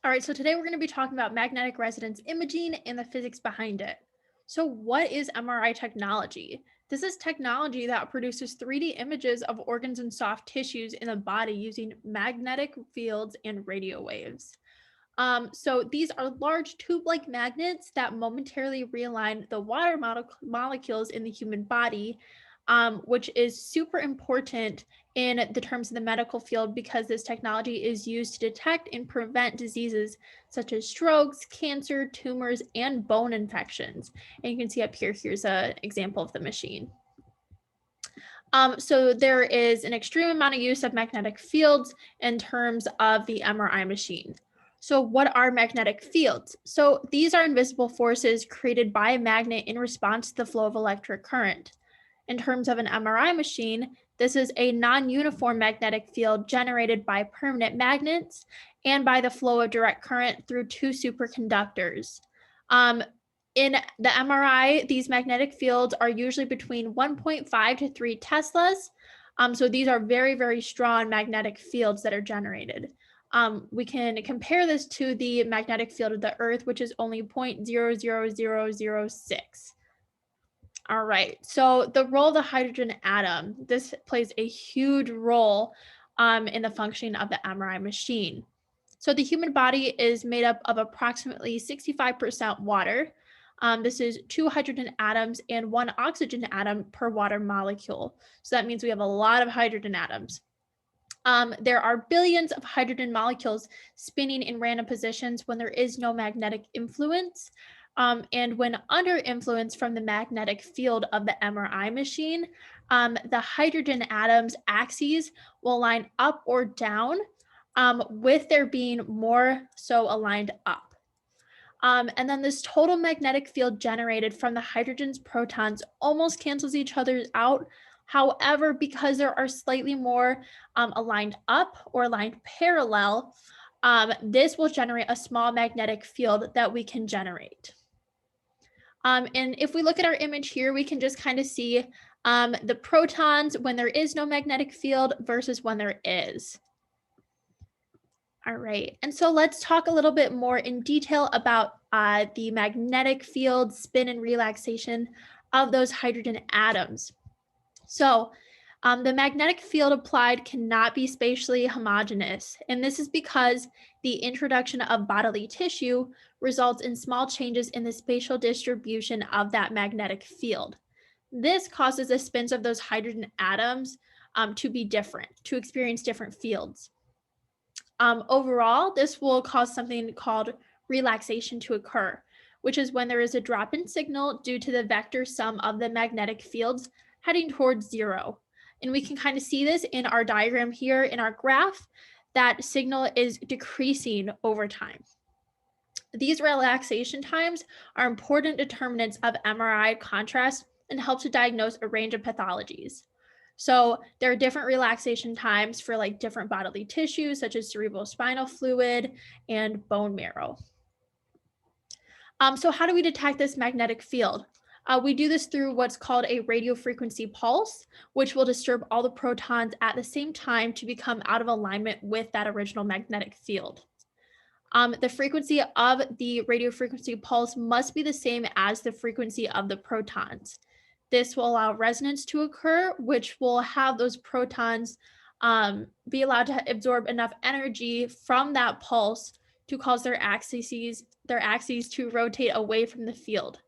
All right, so today we're going to be talking about magnetic resonance imaging and the physics behind it. So, what is MRI technology? This is technology that produces 3D images of organs and soft tissues in the body using magnetic fields and radio waves. So these are large tube-like magnets that momentarily realign the water molecules in the human body, which is super important in the terms of the medical field because this technology is used to detect and prevent diseases such as strokes, cancer, tumors, and bone infections. And you can see up here, here's an example of the machine. So there is an extreme amount of use of magnetic fields in terms of the MRI machine. So what are magnetic fields? So these are invisible forces created by a magnet in response to the flow of electric current. In terms of an MRI machine, this is a non-uniform magnetic field generated by permanent magnets and by the flow of direct current through two superconductors. Um, in the MRI, these magnetic fields are usually between 1.5 to 3 Teslas. So these are very, very strong magnetic fields that are generated. We can compare this to the magnetic field of the Earth, which is only 0.00006. All right. So the role of the hydrogen atom, this plays a huge role in the functioning of the MRI machine. So the human body is made up of approximately 65% water. This is 2 hydrogen atoms and 1 oxygen atom per water molecule. So that means we have a lot of hydrogen atoms. There are billions of hydrogen molecules spinning in random positions when there is no magnetic influence. And when under influence from the magnetic field of the MRI machine, the hydrogen atoms' axes will line up or down, with there being more so aligned up. And then this total magnetic field generated from the hydrogen's protons almost cancels each other out. However, because there are slightly more aligned up or aligned parallel, this will generate a small magnetic field that we can generate. And if we look at our image here, we can just kind of see the protons when there is no magnetic field versus when there is. All right, and so let's talk a little bit more in detail about the magnetic field spin and relaxation of those hydrogen atoms. So the magnetic field applied cannot be spatially homogeneous, and this is because the introduction of bodily tissue results in small changes in the spatial distribution of that magnetic field. This causes the spins of those hydrogen atoms to be different, to experience different fields. Overall, this will cause something called relaxation to occur, which is when there is a drop in signal due to the vector sum of the magnetic fields heading towards zero. And we can kind of see this in our diagram here in our graph, that signal is decreasing over time. These relaxation times are important determinants of MRI contrast and help to diagnose a range of pathologies. So there are different relaxation times for like different bodily tissues, such as cerebrospinal fluid and bone marrow. So how do we detect this magnetic field? We do this through what's called a radio frequency pulse, which will disturb all the protons at the same time to become out of alignment with that original magnetic field. The frequency of the radio frequency pulse must be the same as the frequency of the protons. This will allow resonance to occur, which will have those protons be allowed to absorb enough energy from that pulse to cause their axes to rotate away from the field.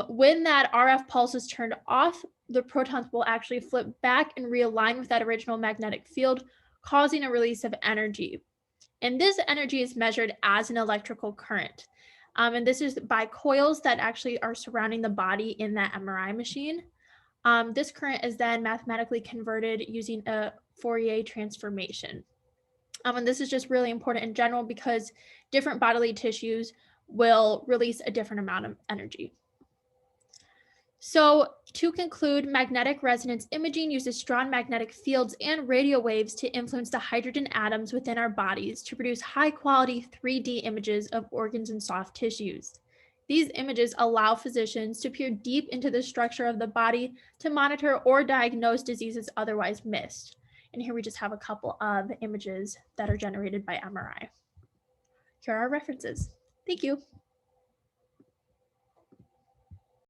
When that RF pulse is turned off, the protons will actually flip back and realign with that original magnetic field, causing a release of energy. And this energy is measured as an electrical current. And this is by coils that actually are surrounding the body in that MRI machine. This current is then mathematically converted using a Fourier transformation. And this is just really important in general because different bodily tissues will release a different amount of energy. So to conclude, magnetic resonance imaging uses strong magnetic fields and radio waves to influence the hydrogen atoms within our bodies to produce high quality 3D images of organs and soft tissues. These images allow physicians to peer deep into the structure of the body to monitor or diagnose diseases otherwise missed. And here we just have a couple of images that are generated by MRI. here are our references. Thank you.